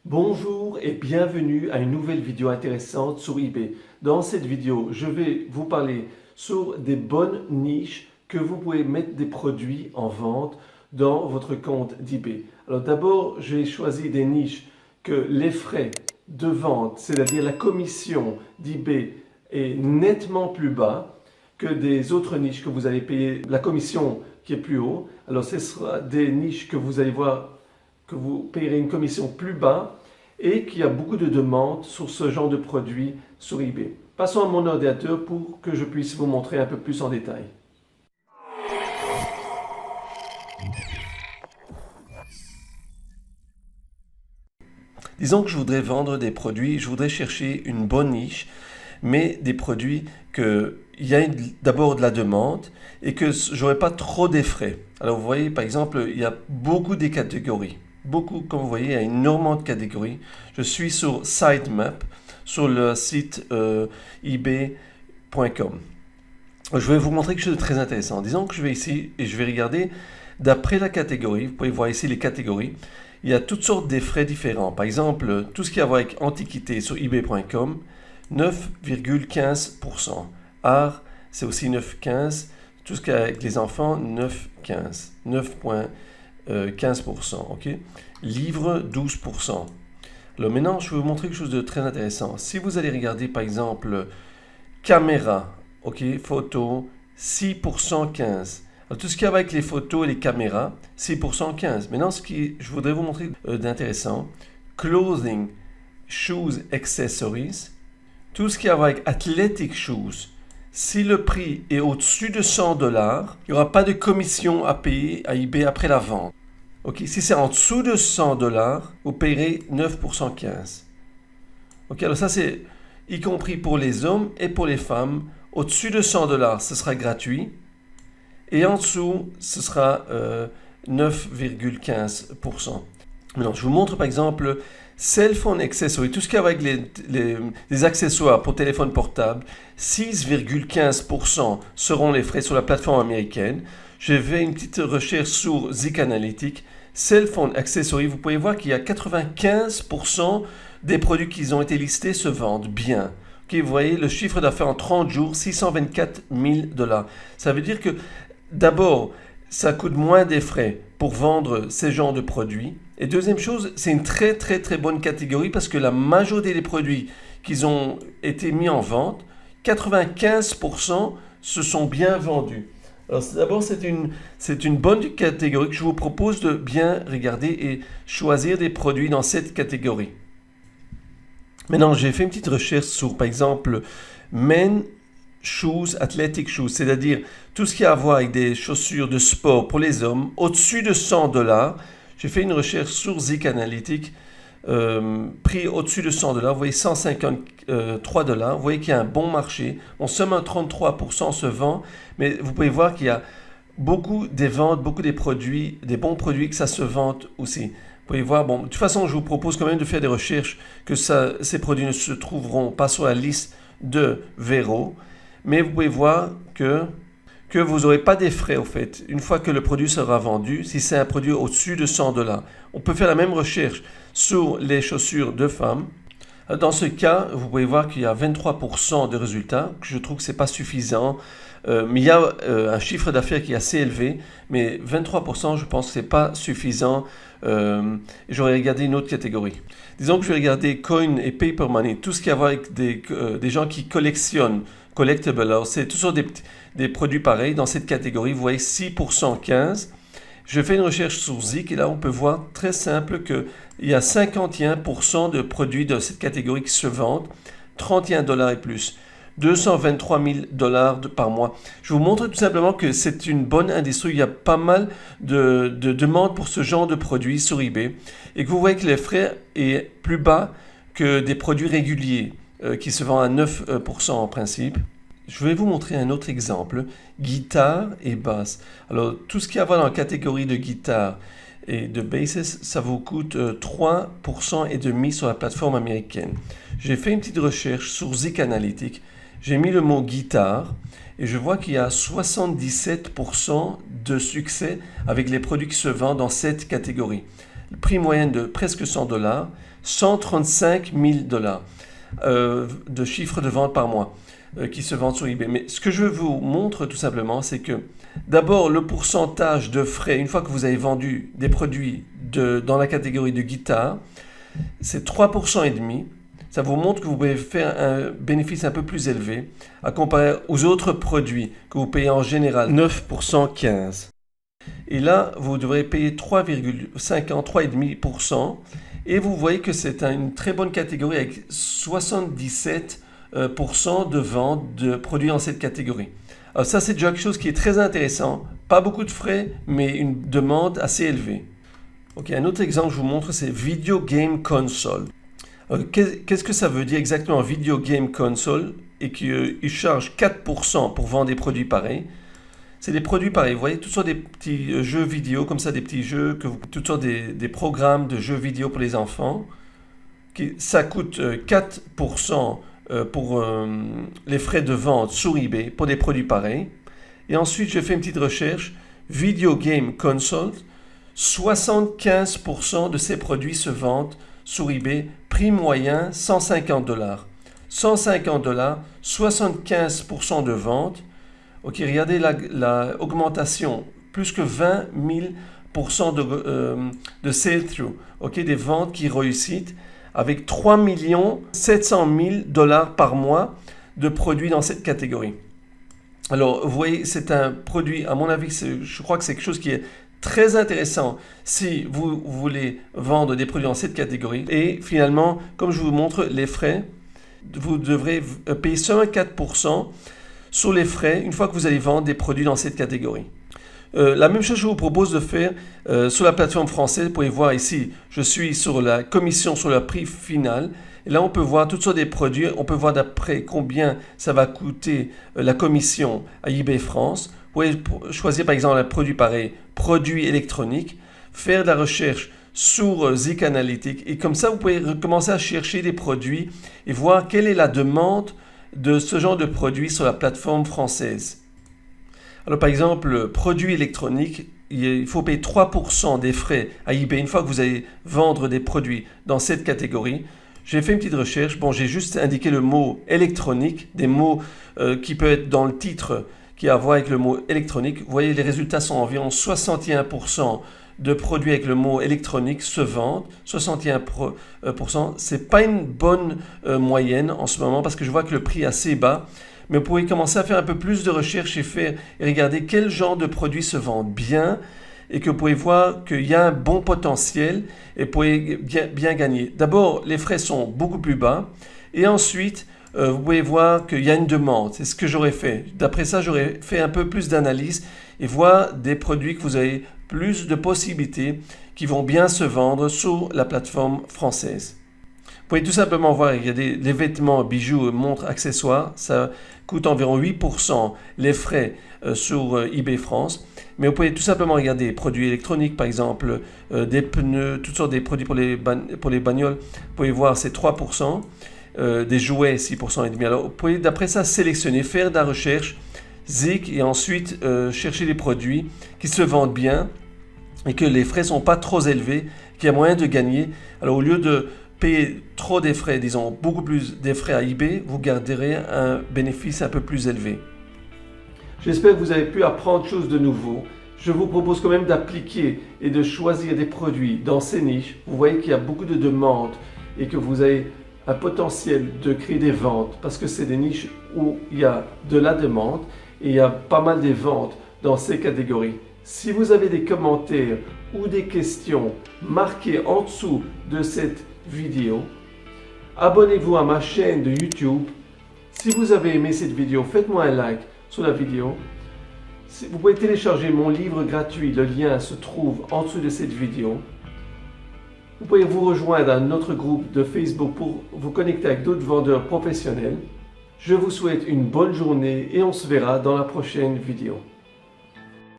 Bonjour et bienvenue à une nouvelle vidéo intéressante sur eBay. Dans cette vidéo, je vais vous parler sur des bonnes niches que vous pouvez mettre des produits en vente dans votre compte d'eBay. Alors d'abord, j'ai choisi des niches que les frais de vente, c'est-à-dire la commission d'eBay, est nettement plus bas que des autres niches que vous allez payer la commission qui est plus haut. Alors ce sera des niches que vous allez voir que vous payerez une commission plus bas et qu'il y a beaucoup de demandes sur ce genre de produits sur eBay. Passons à mon ordinateur pour que je puisse vous montrer un peu plus en détail. Disons que je voudrais vendre des produits, je voudrais chercher une bonne niche, mais des produits qu'il y a d'abord de la demande et que je n'aurai pas trop des frais. Alors vous voyez, par exemple, il y a beaucoup de catégories. Beaucoup, comme vous voyez, il y a énormément de catégories. Je suis sur Sitemap, sur le site ebay.com. Je vais vous montrer quelque chose de très intéressant. Disons que je vais ici et je vais regarder d'après la catégorie. Vous pouvez voir ici les catégories. Il y a toutes sortes de frais différents. Par exemple, tout ce qui a à voir avec antiquité sur ebay.com, 9,15%. Art, c'est aussi 9,15%. Tout ce qui a avec les enfants, 9,15%. 9,15%. OK? Livre, 12%. Alors maintenant, je vais vous montrer quelque chose de très intéressant. Si vous allez regarder, par exemple, caméra, OK, photo, 6% 15%. Alors, tout ce qui a avec les photos et les caméras, 6% 15%. Maintenant, ce que je voudrais vous montrer d'intéressant, clothing, shoes, accessories, tout ce qui a avec athletic shoes, si le prix est au-dessus de $100, il n'y aura pas de commission à payer à eBay après la vente. OK, si c'est en dessous de $100, vous payerez 9% 15%. OK, alors ça c'est y compris pour les hommes et pour les femmes. Au-dessus de $100, ce sera gratuit. Et en dessous, ce sera 9,15%. Maintenant, je vous montre par exemple cell phone accessories, tout ce qui est avec les accessoires pour téléphone portable, 6,15% seront les frais sur la plateforme américaine. Je fais une petite recherche sur Zik Analytics. Cell phone accessories, vous pouvez voir qu'il y a 95% des produits qui ont été listés se vendent bien. Okay, vous voyez le chiffre d'affaires en 30 jours, $624 000. Ça veut dire que d'abord, ça coûte moins des frais pour vendre ces genres de produits. Et deuxième chose, c'est une très bonne catégorie parce que la majorité des produits qui ont été mis en vente, 95% se sont bien vendus. Alors d'abord, c'est une bonne catégorie que je vous propose de bien regarder et choisir des produits dans cette catégorie. Maintenant, j'ai fait une petite recherche sur, par exemple, men shoes, athletic shoes, c'est-à-dire tout ce qui a à voir avec des chaussures de sport pour les hommes, au-dessus de $100. J'ai fait une recherche sur Zik Analytics, prix au-dessus de $100, vous voyez $153, vous voyez qu'il y a un bon marché, seulement 33% se vend, mais vous pouvez voir qu'il y a beaucoup des ventes, beaucoup des produits, des bons produits que ça se vende aussi. Vous pouvez voir, bon, de toute façon, je vous propose quand même de faire des recherches que ces produits ne se trouveront pas sur la liste de Vero, mais vous pouvez voir que vous n'aurez pas des frais au fait, une fois que le produit sera vendu, si c'est un produit au-dessus de $100. On peut faire la même recherche sur les chaussures de femmes. Dans ce cas, vous pouvez voir qu'il y a 23% de résultats, que je trouve que ce n'est pas suffisant, mais il y a un chiffre d'affaires qui est assez élevé, mais 23% je pense que ce n'est pas suffisant. J'aurais regardé une autre catégorie. Disons que je vais regarder coin et paper money, tout ce qui a à voir avec des gens qui collectionnent, collectible, alors c'est toujours des produits pareils dans cette catégorie. Vous voyez 6% 15%. Je fais une recherche sur Zik et là on peut voir très simple qu'il y a 51% de produits de cette catégorie qui se vendent, $31 et plus, $223 000 par mois. Je vous montre tout simplement que c'est une bonne industrie. Il y a pas mal de demandes pour ce genre de produits sur eBay et que vous voyez que les frais est plus bas que des produits réguliers qui se vendent à 9% en principe. Je vais vous montrer un autre exemple, guitare et basse. Alors, tout ce qui y a dans la catégorie de guitare et de basses, ça vous coûte 3% et demi sur la plateforme américaine. J'ai fait une petite recherche sur Zik Analytics. J'ai mis le mot guitare et je vois qu'il y a 77% de succès avec les produits qui se vendent dans cette catégorie. Le prix moyen de presque $100, 135 000 $ de chiffre de vente par mois qui se vendent sur eBay. Mais ce que je vous montre tout simplement, c'est que d'abord le pourcentage de frais, une fois que vous avez vendu des produits dans la catégorie de guitare, c'est 3,5%. Ça vous montre que vous pouvez faire un bénéfice un peu plus élevé à comparer aux autres produits que vous payez en général 9%, 15%. Et là, vous devrez payer 3,5% et vous voyez que c'est une très bonne catégorie avec 77% de ventes de produits dans cette catégorie. Alors ça, c'est déjà quelque chose qui est très intéressant. Pas beaucoup de frais, mais une demande assez élevée. Ok, un autre exemple que je vous montre, c'est Video Game Console. Qu'est-ce que ça veut dire exactement Video Game Console et qu'il charge 4% pour vendre des produits pareils? C'est des produits pareils, vous voyez, toutes sortes de petits jeux vidéo, comme ça, des petits jeux, toutes sortes des programmes de jeux vidéo pour les enfants. Ça coûte 4% pour les frais de vente sur eBay pour des produits pareils. Et ensuite, j'ai fait une petite recherche. Video Game Console, 75% de ces produits se vendent sur eBay, prix moyen 150 $. 150 $, 75% de vente. Ok, regardez l'augmentation, plus que 20 000% de sell-through, ok, des ventes qui réussissent avec 3 700 000 $ par mois de produits dans cette catégorie. Alors, vous voyez, c'est un produit, à mon avis, je crois que c'est quelque chose qui est très intéressant si vous voulez vendre des produits dans cette catégorie. Et finalement, comme je vous montre, les frais, vous devrez payer seulement 4% sur les frais une fois que vous allez vendre des produits dans cette catégorie. La même chose, je vous propose de faire sur la plateforme française. Vous pouvez voir ici, je suis sur la commission sur le prix final. Et là, on peut voir toutes sortes de produits. On peut voir d'après combien ça va coûter la commission à eBay France. Vous pouvez choisir par exemple un produit pareil, produit électronique, faire de la recherche sur Zik Analytics. Et comme ça, vous pouvez commencer à chercher des produits et voir quelle est la demande de ce genre de produit sur la plateforme française. Alors par exemple, produit électronique, il faut payer 3% des frais à eBay une fois que vous allez vendre des produits dans cette catégorie. J'ai fait une petite recherche, bon, j'ai juste indiqué le mot électronique, des mots qui peuvent être dans le titre qui a à voir avec le mot électronique. Vous voyez, les résultats sont environ 61% de produits avec le mot électronique se vendent, 61%. C'est pas une bonne moyenne en ce moment parce que je vois que le prix est assez bas. Mais vous pouvez commencer à faire un peu plus de recherche et regarder quel genre de produits se vendent bien et que vous pouvez voir qu'il y a un bon potentiel et vous pouvez bien gagner. D'abord, les frais sont beaucoup plus bas et ensuite, vous pouvez voir qu'il y a une demande. C'est ce que j'aurais fait. D'après ça, j'aurais fait un peu plus d'analyse et voir des produits que vous avez plus de possibilités qui vont bien se vendre sur la plateforme française. Vous pouvez tout simplement voir, il y a des vêtements, bijoux, montres, accessoires. Ça coûte environ 8% les frais sur eBay France. Mais vous pouvez tout simplement regarder produits électroniques, par exemple, des pneus, toutes sortes de produits pour les bagnoles. Vous pouvez voir, c'est 3%. Des jouets, 6,5%. Alors, vous pouvez d'après ça sélectionner, faire de la recherche, Zik, et ensuite chercher des produits qui se vendent bien et que les frais ne sont pas trop élevés, qu'il y a moyen de gagner. Alors, au lieu de payer trop des frais, disons beaucoup plus des frais à eBay, vous garderez un bénéfice un peu plus élevé. J'espère que vous avez pu apprendre quelque chose de nouveau. Je vous propose quand même d'appliquer et de choisir des produits dans ces niches. Vous voyez qu'il y a beaucoup de demandes et que vous avez un potentiel de créer des ventes parce que c'est des niches où il y a de la demande et il y a pas mal de ventes dans ces catégories. Si vous avez des commentaires ou des questions, marquez en dessous de cette vidéo. Abonnez-vous à ma chaîne de YouTube. Si vous avez aimé cette vidéo, faites-moi un like sur la vidéo. Vous pouvez télécharger mon livre gratuit, le lien se trouve en dessous de cette vidéo. Vous pouvez vous rejoindre à notre groupe de Facebook pour vous connecter avec d'autres vendeurs professionnels. Je vous souhaite une bonne journée et on se verra dans la prochaine vidéo.